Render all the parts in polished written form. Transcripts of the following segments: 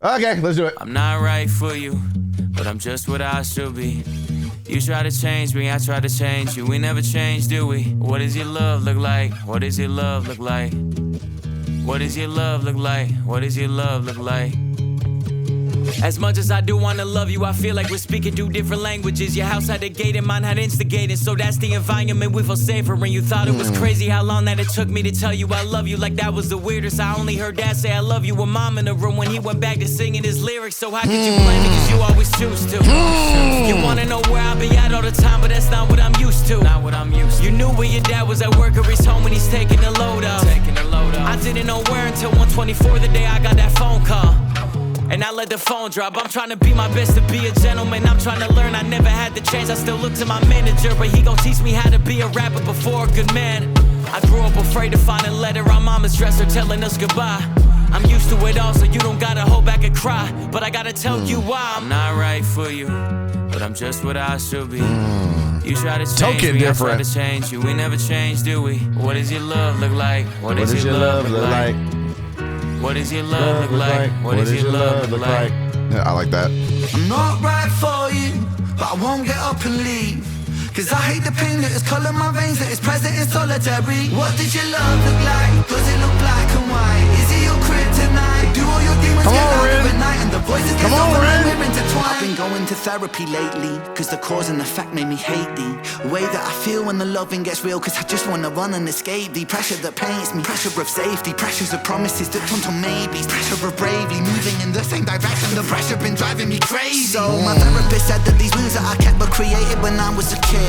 Okay, let's do it. I'm not right for you, but I'm just what I should be. You try to change me, I try to change you. We never change, do we? What does your love look like? What does your love look like? What does your love look like? What does your love look like? As much as I do wanna love you, I feel like we're speaking two different languages. Your house had a gate and mine had instigating, so that's the environment we feel safer in. You thought it was crazy how long that it took me to tell you I love you, like that was the weirdest. I only heard dad say I love you with mom in the room when he went back to singing his lyrics. So how could you blame me, cause you always choose to? You wanna know where I be at all the time, but that's not what I'm used to. Not what I'm used to. You knew where your dad was at work or he's home when he's taking the load up. I didn't know where until 1:24 the day I got that phone call. And I let the phone drop. I'm trying to be my best to be a gentleman. I'm trying to learn, I never had the chance. I still look to my manager, but he gon' teach me how to be a rapper before a good man. I grew up afraid to find a letter on mama's dresser telling us goodbye. I'm used to it all, so you don't gotta hold back and cry. But I gotta tell you why I'm not right for you, but I'm just what I should be. You try to change me, different. I try to change you. We never change, do we? What does your love look like? What does your love look like? What does your love look like? What does your love look like? Yeah, I like that. I'm not right for you, but I won't get up and leave. Cause I hate the pain that is colour my veins, that is present in solitary. What does your love look like? Does it look black and white? Is it your kryptonite? Do all your demons get louder at night and the voices get softer when we're intertwined? I've been going to therapy lately, cause the cause and effect made me hate the way that I feel when the loving gets real. Cause I just wanna run and escape the pressure that paints me. Pressure of safety, pressures of promises that turn to maybes. Pressure of bravely moving in the same direction. The pressure been driving me crazy. So my therapist said that these wounds that I kept were created when I was a kid.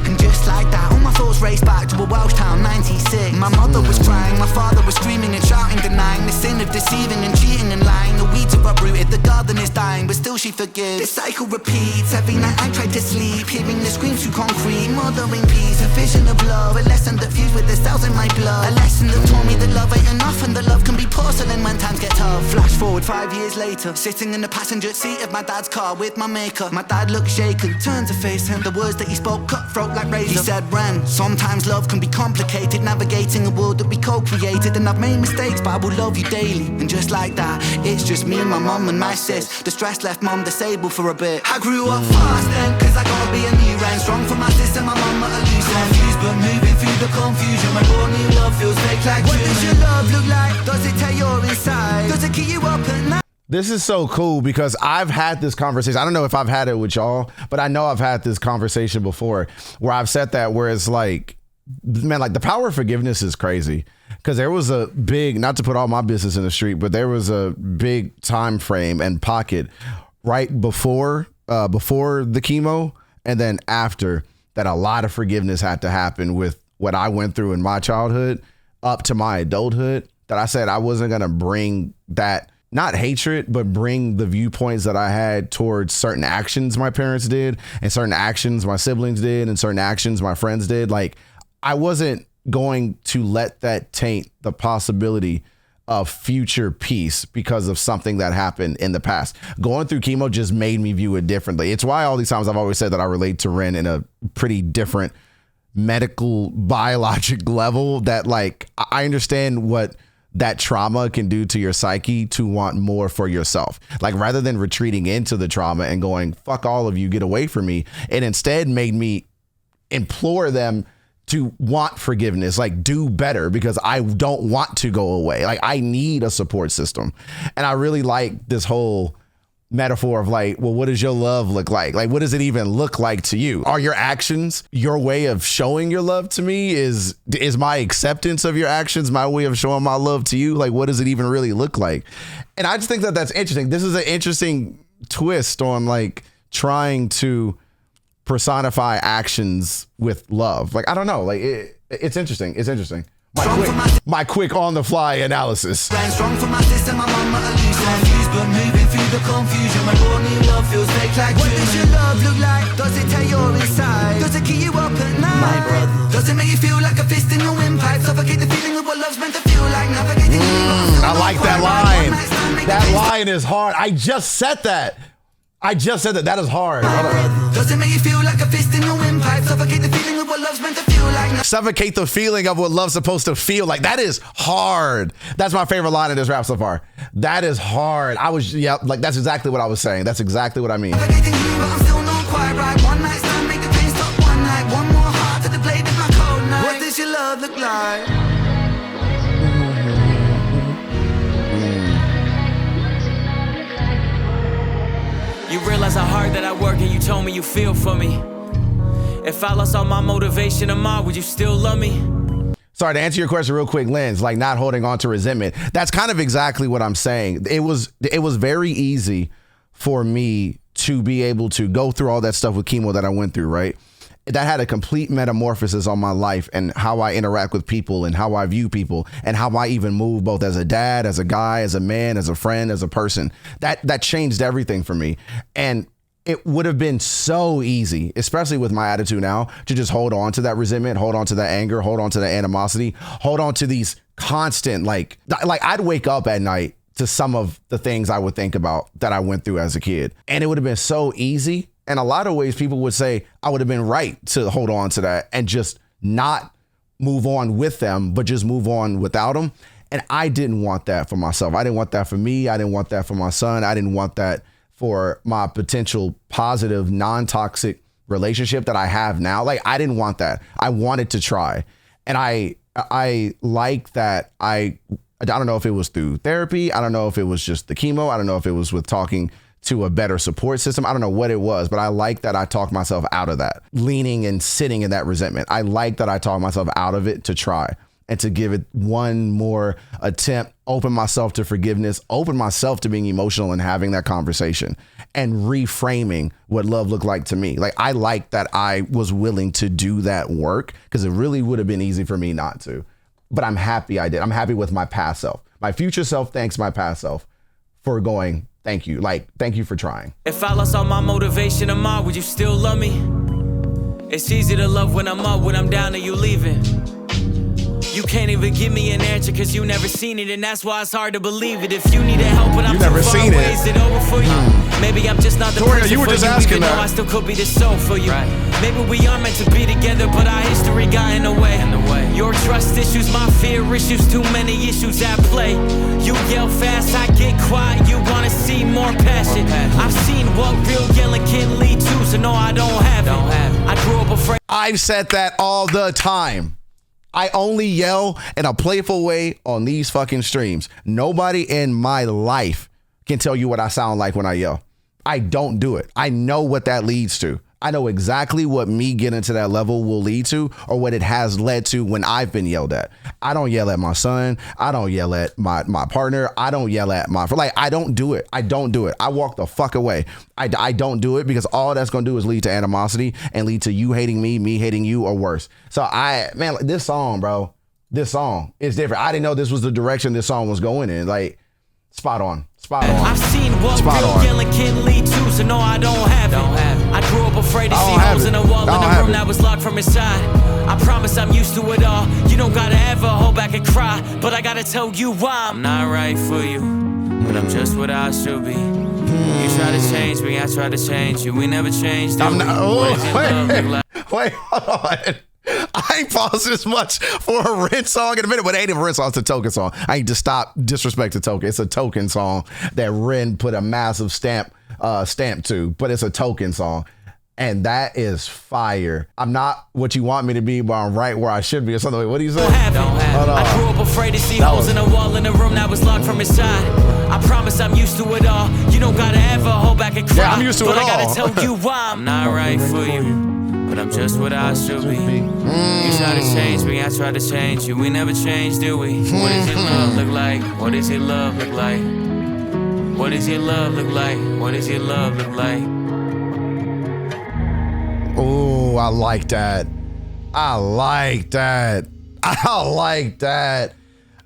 And just like that, all my thoughts raced back to a Welsh town, 96. My mother was crying, my father was screaming and shouting, denying the sin of deceiving and cheating and lying. The weeds are uprooted, the garden is dying, but still she forgives. This cycle repeats, every night I try to sleep, hearing the screams through concrete, mothering peace, a vision of love, a lesson that fused with the cells in my blood. A lesson that taught me that love ain't enough and that love can be porcelain when times get tough. Flash forward 5 years later, sitting in the passenger seat of my dad's car with my maker. My dad looked shaken, turned to face him, the words that he spoke cutthroat like razor. He said, Ren, sometimes love can be complicated, navigating a world that we co-created. And I've made mistakes, but I will love you daily. And just like that, it's just me, my mum and my sis. The stress left mum disabled for a bit. I grew up fast then, cause I gotta be a new Ren. Strong for my sister, my mum at a loose end. Confused but moving through the confusion. My born new love feels fake like What does your love look like? Does it tell you're inside? Does it keep you up at night? This is so cool because I've had this conversation. I don't know if I've had it with y'all, but I know I've had this conversation before where I've said that, where it's like, man, like the power of forgiveness is crazy. Because there was a big, not to put all my business in the street, but there was a big time frame and pocket right before the chemo and then after that a lot of forgiveness had to happen with what I went through in my childhood up to my adulthood, that I said I wasn't going to bring that, not hatred, but bring the viewpoints that I had towards certain actions my parents did and certain actions my siblings did and certain actions my friends did. Like I wasn't going to let that taint the possibility of future peace because of something that happened in the past. Going through chemo just made me view it differently. It's why all these times I've always said that I relate to Ren in a pretty different medical biologic level, that like I understand what that trauma can do to your psyche to want more for yourself. Like rather than retreating into the trauma and going, fuck all of you, get away from me, it instead made me implore them to want forgiveness, like do better, because I don't want to go away. Like I need a support system. And I really like this whole metaphor of like, well, what does your love look like? Like, what does it even look like to you? Are your actions your way of showing your love to me? Is my acceptance of your actions my way of showing my love to you? Like, what does it even really look like? And I just think that that's interesting. This is an interesting twist on like trying to personify actions with love. Like, I don't know. Like it's interesting. It's interesting. My quick on the fly analysis. Strong for my sister, my mama a loose confused but moving through the confusion. My born new love feels fake like What does your love look like? Does it tell you're inside? Does it keep you up at night? My brother. Does it make you feel like a fist in your windpipe? Suffocate the feeling of what love's meant to feel like. Navigating I like that line. That line is hard. I just said that. That is hard. Does it make you feel like a fist in your windpipe? Suffocate the feeling of what love's meant to feel feel like Suffocate the feeling of what love's supposed to feel like. That is hard. That's my favorite line in this rap so far. That is hard. Like that's exactly what I was saying. That's exactly what I mean. navigating you, but I'm still not quite right. One night stand, make the pain stop one night. One more heart to the blade of my cold night. What does your love look like? You realize how hard that I work and you told me you feel for me. If I lost all my motivation and would you still love me? Sorry, to answer your question real quick, Lens, like not holding on to resentment. That's kind of exactly what I'm saying. It was very easy for me to be able to go through all that stuff with chemo that I went through, right? That had a complete metamorphosis on my life and how I interact with people and how I view people and how I even move both as a dad, as a guy, as a man, as a friend, as a person. That changed everything for me. And it would have been so easy, especially with my attitude now, to just hold on to that resentment, hold on to that anger, hold on to that animosity, hold on to these constant, like I'd wake up at night to some of the things I would think about that I went through as a kid. And it would have been so easy. In a lot of ways, people would say I would have been right to hold on to that and just not move on with them, but just move on without them. And I didn't want that for myself. I didn't want that for me. I didn't want that for my son. I didn't want that for my potential positive, non-toxic relationship that I have now. Like, I didn't want that. I wanted to try. And I like that. I don't know if it was through therapy. I don't know if it was just the chemo. I don't know if it was with talking to a better support system. I don't know what it was, but I like that I talked myself out of that, leaning and sitting in that resentment. I like that I talked myself out of it to try and to give it one more attempt, open myself to forgiveness, open myself to being emotional and having that conversation and reframing what love looked like to me. Like, I like that I was willing to do that work because it really would have been easy for me not to, but I'm happy I did. I'm happy with my past self. My future self thanks my past self for going, thank you. Like, thank you for trying. If I lost all my motivation and would you still love me? It's easy to love when I'm up, when I'm down and you leaving. You can't even give me an answer cause you never seen it, and that's why it's hard to believe it. If you need help but I'm You too never far seen away, it. is it over for you? Maybe I'm just not the Tori, person you were for just you, asking even though that. I still could be the soul for you. Right. Maybe we are meant to be together, but our history got in the way. Your trust issues, my fear issues, too many issues at play. You yell fast, I get quiet, you wanna see more passion. I've seen what real yelling can lead to, so no, I don't have it. I grew up afraid. I've said that all the time. I only yell in a playful way on these fucking streams. Nobody in my life can tell you what I sound like when I yell. I don't do it. I know what that leads to. I know exactly what me getting to that level will lead to, or what it has led to when I've been yelled at. I don't yell at my son. I don't yell at my partner. I don't yell at I don't do it. I don't do it. I walk the fuck away. I don't do it because all that's going to do is lead to animosity and lead to you hating me hating you, or worse. So this song, bro, this song is different. I didn't know this was the direction this song was going in. Like, spot on. I've seen what Spot real on. yelling can lead to, so no, I don't have it. I grew up afraid to I see don't have holes it. in the wall I in don't the have room it. that was locked from inside. I promise I'm used to it all. You don't gotta ever hold back and cry, but I gotta tell you why. I'm not right for you, but I'm just what I should be. You try to change me, I try to change you. We never changed, do I'm we? not. What does your love look like? Wait, hold on. I ain't paused this much for a Ren song in a minute, but it ain't a Ren song. It's a Token song. I need to stop disrespecting Token. It's a Token song that Ren put a massive stamp to, but it's a Token song. And that is fire. I'm not what you want me to be, but I'm right where I should be, or something. What do you say? Don't have it. Hold on. I grew up afraid to see That holes was- in the wall in the room that was locked from inside. I promise I'm used to it all. You don't gotta ever hold back and cry. Yeah, I'm used to but it I gotta all. tell you why. I'm not right for you, but I'm just what I should be. You try to change me, I try to change you. We never change, do we? What does your love look like? What does your love look like? What does your love look like? What does your love look like? Oh, I like that. I like that. I like that.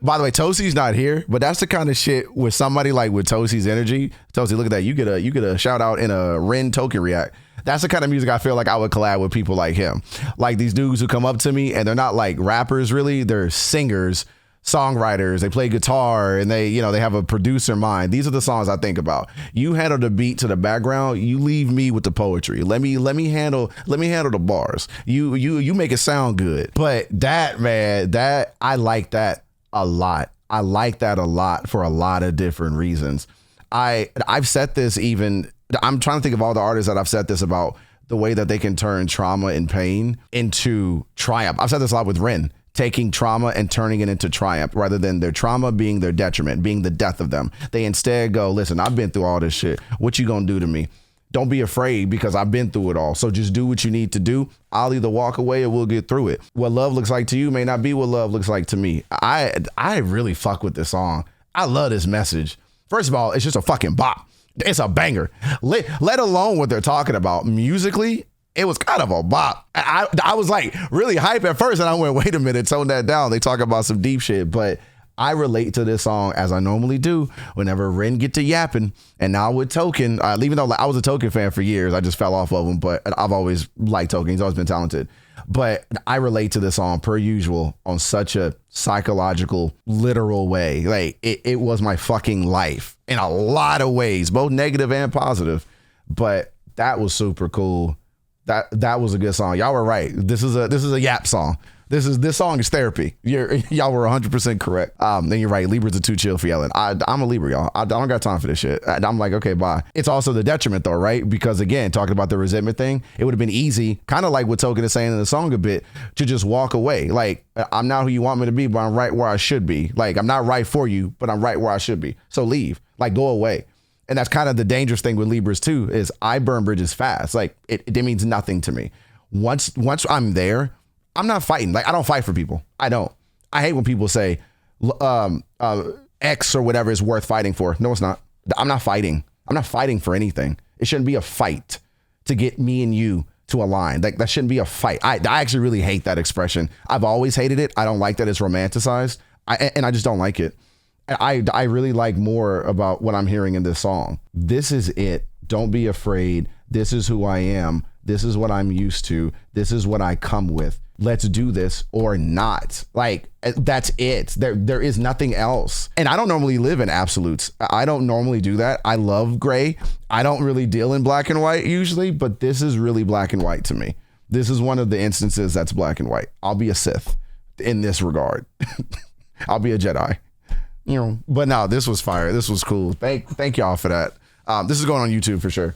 By the way, Tosi's not here, but that's the kind of shit with somebody like with Tosi's energy. Tosi, look at that. You get a shout out in a Ren Token react. That's the kind of music I feel like I would collab with people like him. Like these dudes who come up to me and they're not like rappers really, they're singers songwriters, they play guitar, and they have a producer mind. These are the songs I think about. You handle the beat to the background, you leave me with the poetry. Let me handle the bars. You make it sound good. But that, man, that I like that a lot. I like that a lot for a lot of different reasons. I've said this, even I'm trying to think of all the artists that I've said this about, the way that they can turn trauma and pain into triumph. I've said this a lot with Ren, taking trauma and turning it into triumph, rather than their trauma being their detriment, being the death of them. They instead go, listen, I've been through all this shit. What you gonna do to me? Don't be afraid, because I've been through it all. So just do what you need to do. I'll either walk away or we'll get through it. What love looks like to you may not be what love looks like to me. I really fuck with this song. I love this message. First of all, it's just a fucking bop. It's a banger. Let alone what they're talking about musically. It was kind of a bop. I was like really hype at first, and I went, wait a minute, tone that down. They talk about some deep shit, but I relate to this song as I normally do whenever Ren get to yapping. And now with Token, even though I was a Token fan for years, I just fell off of him, but I've always liked Token. He's always been talented. But I relate to this song per usual on such a psychological, literal way. Like it was my fucking life in a lot of ways, both negative and positive. But that was super cool. That was a good song. Y'all were right. This is a yap song. This song is therapy. Y'all were 100% correct. Then you're right. Libras are too chill for yelling. I'm a Libra, y'all. I don't got time for this shit. I'm like, okay, bye. It's also the detriment though, right? Because again, talking about the resentment thing, it would have been easy, kind of like what Token is saying in the song a bit, to just walk away. Like, I'm not who you want me to be, but I'm right where I should be. Like, I'm not right for you, but I'm right where I should be. So leave. Like, go away. And that's kind of the dangerous thing with Libras too, is I burn bridges fast. Like, it means nothing to me. Once I'm there, I'm not fighting. Like, I don't fight for people. I don't. I hate when people say X or whatever is worth fighting for. No, it's not. I'm not fighting. I'm not fighting for anything. It shouldn't be a fight to get me and you to align. Like, that shouldn't be a fight. I actually really hate that expression. I've always hated it. I don't like that it's romanticized. And I just don't like it. I really like more about what I'm hearing in this song. This is it. Don't be afraid. This is who I am. This is what I'm used to. This is what I come with. Let's do this or not. Like, that's it. There is nothing else. And I don't normally live in absolutes. I don't normally do that. I love gray. I don't really deal in black and white usually, but this is really black and white to me. This is one of the instances that's black and white. I'll be a Sith in this regard. I'll be a Jedi. But no, this was fire. This was cool. Thank y'all for that. This is going on YouTube for sure.